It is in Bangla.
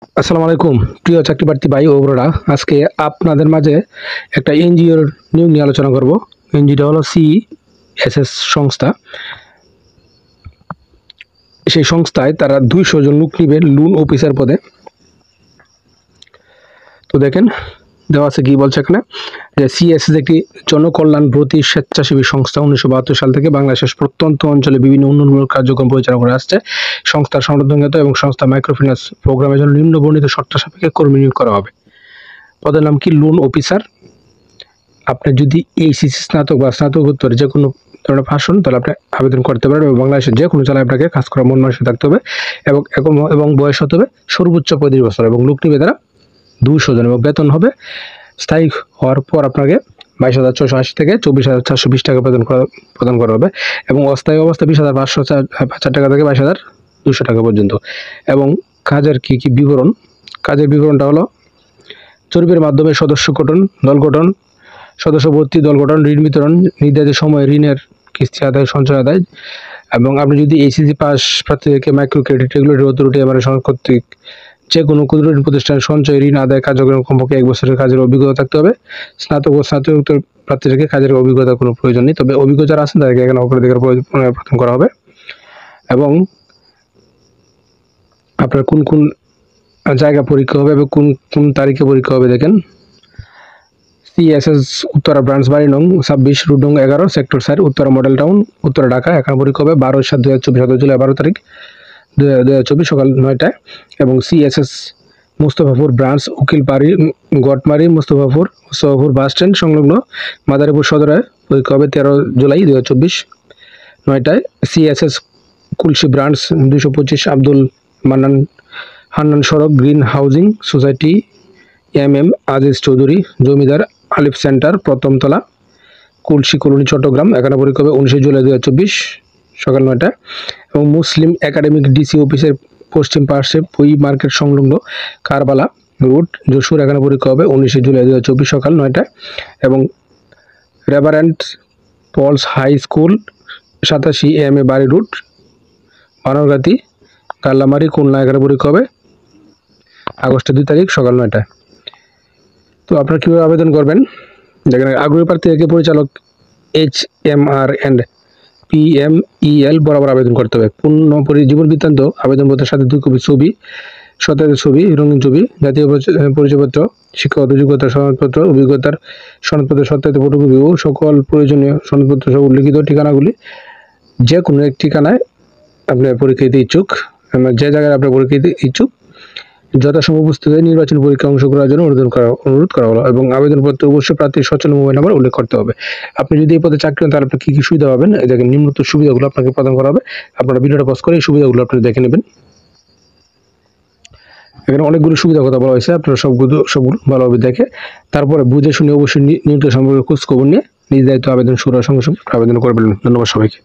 আসসালামু আলাইকুম প্রিয় চাকরি প্রার্থী ভাই ও বোনেরা, আজকে আপনাদের মাঝে একটা এনজিওর নিয়োগ নিয়ে আলোচনা করব। এনজিওটা হলো সিএসএস সংস্থা। সেই সংস্থায় তারা 200 জন লোক নিবে লোন অফিসার পদে। তো দেখেন দেওয়া আছে কি বলছে এখানে, যে সিএসএস একটি জনকল্যাণ ব্রতী স্বেচ্ছাসেবী সংস্থা। 1972 সাল থেকে বাংলাদেশের প্রত্যন্ত অঞ্চলে বিভিন্ন উন্নয়নমূলক কার্যক্রম পরিচালনা করে আসছে। সংস্থার সংরক্ষিত এবং সংস্থা মাইক্রোফিন্যান্স প্রোগ্রামের জন্য নিম্ন বর্ণিত শর্ত সাপেক্ষে কর্মী নিয়োগ করা হবে। পদের নাম কি? Loan officer. আপনি যদি এইচএসসি স্নাতক বা স্নাতকোত্তর যে কোনো ধরনের পাস হন তাহলে আপনি আবেদন করতে পারেন, এবং বাংলাদেশের যে কোনো জেলায় আপনাকে কাজ করার মন মানসিক থাকতে হবে, এবং বয়স হতে হবে সর্বোচ্চ 35 বছর, এবং লোক নিবে তারা 200 জন, এবং বেতন হবে স্থায়ী হওয়ার পর আপনাকে 22,680 থেকে 24,420 টাকা প্রদান করা হবে, এবং অস্থায়ী অবস্থা 20,500 টাকা থেকে 22,200 টাকা পর্যন্ত। এবং কাজের কি কি বিবরণ? কাজের বিবরণটা হলো জরিপের মাধ্যমে সদস্য গঠন, দল গঠন, সদস্য ভর্তি, দল গঠন, ঋণ বিতরণ, নির্ধারিত সময়ে ঋণের কিস্তি আদায়, সঞ্চয় আদায়। এবং আপনি যদি এইচএসসি পাস প্রার্থীদেরকে মাইক্রো ক্রেডিট রেগুলেটরি অথরিটি কর্তৃক যে কোনো ক্ষুদ্র ঋণ প্রতিষ্ঠান সঞ্চয় ঋণ আদায় কার্যক্রম কমপক্ষে 1 বছরের কাজের অভিজ্ঞতা থাকতে হবে। স্নাতক ও স্নাতকোত্তর প্রার্থীদেরকে কাজের অভিজ্ঞতার কোনো প্রয়োজন নেই, তবে অভিজ্ঞ যারা আছেন তাদেরকে এখানে অগ্রাধিকার প্রদান করা হবে। এবং আপনার কোন কোন জায়গা পরীক্ষা হবে এবং কোন কোন তারিখে পরীক্ষা হবে দেখেন। সিএসএস উত্তরা ব্রাঞ্চ, বাড়ি নং 26, রুট নং 11, sector 4, Uttara model town, Uttara, Dhaka. এখানে পরীক্ষা হবে 12/7/2024, জুলাই 12 তারিখ 2024 সকাল 9টায়। এবং CSS Mustafapur branch, Ukilbari, Gotmari, Mustafapur bus stand সংলগ্ন মাদারীপুর সদরে পরীক্ষা হবে 13 জুলাই 2024 9টায়। সিএসএস কুলসি ব্রাঞ্চ 225, আব্দুল হান্নান সড়ক, green housing society, Aziz Chowdhury, Zamindar Alif centre, প্রথম তলা, কুলসি কলোনি, চট্টগ্রাম। এখানে পরীক্ষা হবে 19 জুলাই 2024 সকাল 9টায়। এবং মুসলিম একাডেমিক ডিসি অফিসের পশ্চিম পার্শ্বে বই মার্কেট সংলগ্ন কারবালা রুট, যশোর। এখানে পরীক্ষা হবে 19 জুলাই 2024 সকাল 9টায়। এবং রেভারেন্ট পলস হাই স্কুল 87 বাড়ি রুট, বানরগাতি, কাল্লামারি, খুলনা। এখানে পরীক্ষা হবে আগস্টের 2 তারিখ সকাল 9টায়। তো আপনারা কীভাবে আবেদন করবেন দেখেন। আগ্রহী প্রার্থীদেরকে পরিচালক HMRNPMEL বরাবর আবেদন করতে হবে। পূর্ণ জীবন বৃত্তান্ত আবেদনপত্রের সাথে 2 কপি ছবি, সত্যায়িত ছবি, রঙিন ছবি, জাতীয় পরিচয়পত্র, শিক্ষাগত যোগ্যতার সনদপত্র, অভিজ্ঞতার সনদপত্রের সত্যায়িত ফটোকপি ও সকল প্রয়োজনীয় সনদপত্র সহ উল্লিখিত ঠিকানাগুলি যে কোনো এক ঠিকানায় আপনি পরীক্ষা দিতে ইচ্ছুক, যে জায়গায় আপনি পরীক্ষা দিতে ইচ্ছুক যথাসম্ভব উপস্থিত হয়ে নির্বাচনী পরীক্ষায় অংশগ্রহণের জন্য অনুরোধ করা হলো। এবং আবেদনপত্রে অবশ্যই প্রার্থীর সচল মোবাইল নাম্বার উল্লেখ করতে হবে। আপনি যদি এই পদে চাকরি হন তাহলে আপনি কী কী সুবিধা পাবেন, এই দেখেন নিম্নোক্ত সুবিধাগুলো আপনাকে প্রদান করা হবে। আপনারা ভিডিওটা পজ করে এই সুবিধাগুলো আপনি দেখে নেবেন। এখানে অনেকগুলো সুবিধার কথা বলা হয়েছে, আপনারা সবগুলো ভালোভাবে দেখে তারপরে বুঝে শুনে অবশ্যই নিয়োগটা সম্পর্কে খোঁজ খবর নিয়ে নিজ দায়িত্ব আবেদন শুরু হওয়ার সঙ্গে সঙ্গে আবেদন করবেন। ধন্যবাদ সবাইকে।